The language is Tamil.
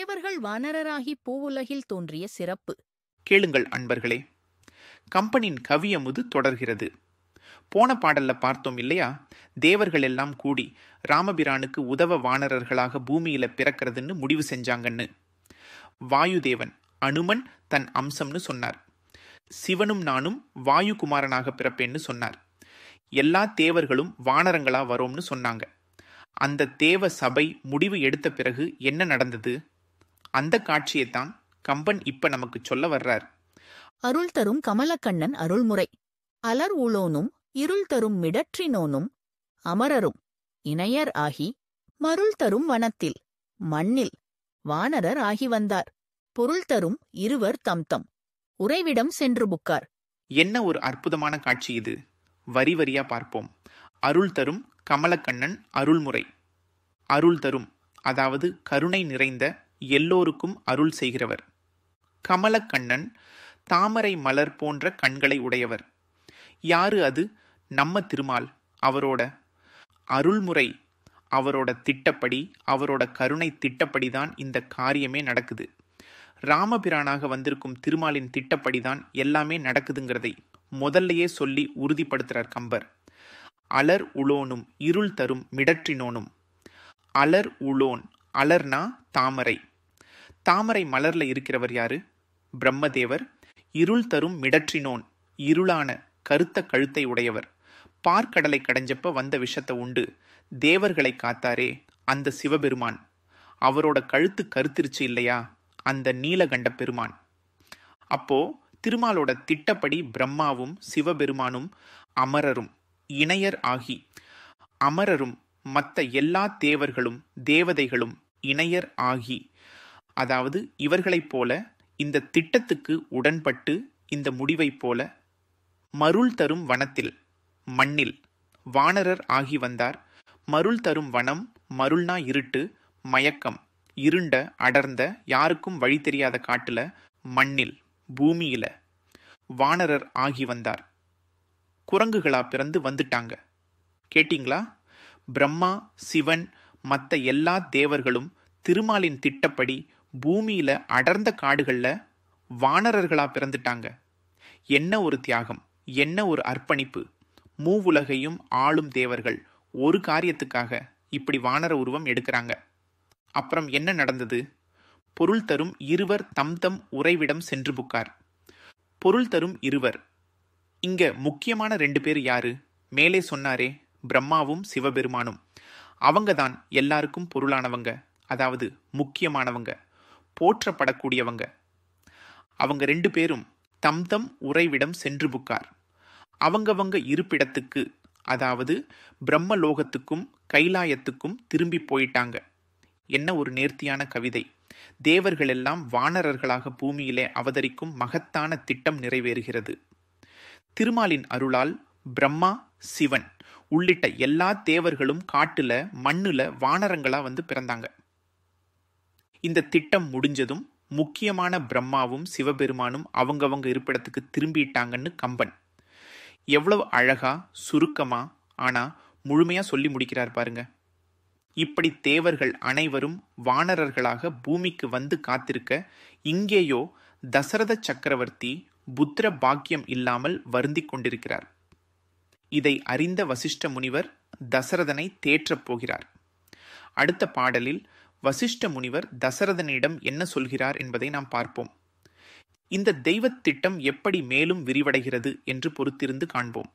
தேவர்கள் வானரராகி பூவுலகில் தோன்றிய சிறப்பு. கேளுங்கள் அன்பர்களே. கம்பனின் கவியமுது தொடர்கிறது. போன பாடல்ல பார்த்தோம் இல்லையா, தேவர்கள் எல்லாம் கூடி ராமபிரானுக்கு உதவ வானரர்களாக பூமியில பிறக்கிறதுன்னு முடிவு செஞ்சாங்கன்னு. வாயுதேவன் அனுமன் தன் அம்சம்னு சொன்னார். சிவனும் நானும் வாயு குமாரனாக பிறப்பேன்னு சொன்னார். எல்லா தேவர்களும் வானரங்களா வரோம்னு சொன்னாங்க. அந்த தேவ சபை முடிவு எடுத்த பிறகு என்ன நடந்தது? அந்த காட்சியைத்தான் கம்பன் இப்ப நமக்கு சொல்ல வர்றார். அருள் தரும் கமலக்கண்ணன் அருள்முறை. அலர் உளோனும் இருள் தரும் மிடற்றினோனும் அமரரும் இணையர் ஆகி மருள் தரும் வனத்தில் மண்ணில் வானரர் ஆகி வந்தார். பொருள் தரும் இருவர் தம்தம் உறைவிடம் சென்று புக்கார். என்ன ஒரு அற்புதமான காட்சி இது! வரி வரியா பார்ப்போம். அருள் தரும் கமலக்கண்ணன் அருள்முறை. அருள் தரும், அதாவது கருணை நிறைந்த, எல்லோருக்கும் அருள் செய்கிறவர். கமலக்கண்ணன் தாமரை மலர் போன்ற கண்களை உடையவர். யாரு அது? நம்ம திருமால். அவரோட அருள்முறை, அவரோட திட்டப்படி, அவரோட கருணை திட்டப்படிதான் இந்த காரியமே நடக்குது. ராமபிரானாக வந்திருக்கும் திருமாலின் திட்டப்படிதான் எல்லாமே நடக்குதுங்கிறதை முதல்லையே சொல்லி உறுதிப்படுத்துறார் கம்பர். அலர் உளோனும் இருள் தரும் மிடற்றினோனும். அலர் உளோன், அலர்னா தாமரை. தாமரை மலர்ல இருக்கிறவர் யாரு? பிரம்மதேவர். இருள் தரும் மிடற்றினோன், இருளான கருத்த கழுத்தை உடையவர். பார்க்கடலை கடைஞ்சப்ப வந்த விஷத்தை உண்டு தேவர்களை காத்தாரே அந்த சிவபெருமான். அவரோட கழுத்து கருத்திருச்சு இல்லையா, அந்த நீலகண்ட பெருமான். அப்போ திருமாலோட திட்டப்படி பிரம்மாவும் சிவபெருமானும் அமரரும் இணையர் ஆகி, அமரரும் மற்ற எல்லா தேவர்களும் தேவதைகளும் இணையர் ஆகி, அதாவது இவர்களைப் போல இந்த திட்டத்துக்கு உடன்பட்டு இந்த முடிவைப் போல மருள் தரும் வனத்தில் மண்ணில் வானரர் ஆகி வந்தார். மருள் தரும் வனம், மருள்னா இருட்டு, மயக்கம், இருண்ட அடர்ந்த யாருக்கும் வழி தெரியாத காட்டுல மண்ணில் பூமியில வானரர் ஆகி வந்தார். குரங்குகளா பிறந்து வந்துட்டாங்க. கேட்டீங்களா? பிரம்மா, சிவன், மற்ற எல்லா தேவர்களும் திருமாலின் திட்டப்படி பூமியில அடர்ந்த காடுகள்ல வானரர்களா பிறந்துட்டாங்க. என்ன ஒரு தியாகம், என்ன ஒரு அர்ப்பணிப்பு! மூவுலகையும் ஆளும் தேவர்கள் ஒரு காரியத்துக்காக இப்படி வானர உருவம் எடுக்கிறாங்க. அப்புறம் என்ன நடந்தது? பொருள் தரும் இருவர் தம்தம் உறைவிடம் சென்று புக்கார். பொருள் தரும் இருவர், இங்க முக்கியமான 2 பேர் யாரு? மேலே சொன்னாரே, பிரம்மாவும் சிவபெருமானும். அவங்க தான் எல்லாருக்கும் பொருளானவங்க, அதாவது முக்கியமானவங்க, போற்றப்படக்கூடியவங்க. அவங்க 2 பேரும் தம்தம் உறைவிடம் சென்று புக்கார். அவங்கவங்க இருப்பிடத்துக்கு, அதாவது பிரம்மலோகத்துக்கும் கைலாயத்துக்கும் திரும்பி போயிட்டாங்க. என்ன ஒரு நேர்த்தியான கவிதை! தேவர்கள் எல்லாம் வானரர்களாக பூமியிலே அவதரிக்கும் மகத்தான திட்டம் நிறைவேறுகிறது. திருமாலின் அருளால் பிரம்மா, சிவன் உள்ளிட்ட எல்லா தேவர்களும் காட்டுல மண்ணுல வானரங்களா வந்து பிறந்தாங்க. இந்த திட்டம் முடிஞ்சதும் முக்கியமான பிரம்மாவும் சிவபெருமானும் அவங்கவங்க இருப்பிடத்துக்கு திரும்பிட்டாங்கன்னு கம்பன் எவ்வளவு அழகா, சுருக்கமா, ஆனா முழுமையா சொல்லி முடிக்கிறார் பாருங்க. இப்படி தேவர்கள் அனைவரும் வானரர்களாக பூமிக்கு வந்து காத்திருக்க, இங்கேயோ தசரத சக்கரவர்த்தி புத்திர பாக்கியம் இல்லாமல் வருந்திக் கொண்டிருக்கிறார். இதை அறிந்த வசிஷ்ட முனிவர் தசரதனை தேற்றப் போகிறார். அடுத்த பாடலில் வசிஷ்ட முனிவர் தசரதனிடம் என்ன சொல்கிறார் என்பதை நாம் பார்ப்போம். இந்த தெய்வத் திட்டம் எப்படி மேலும் விரிவடைகிறது என்று பொறுத்திருந்து காண்போம்.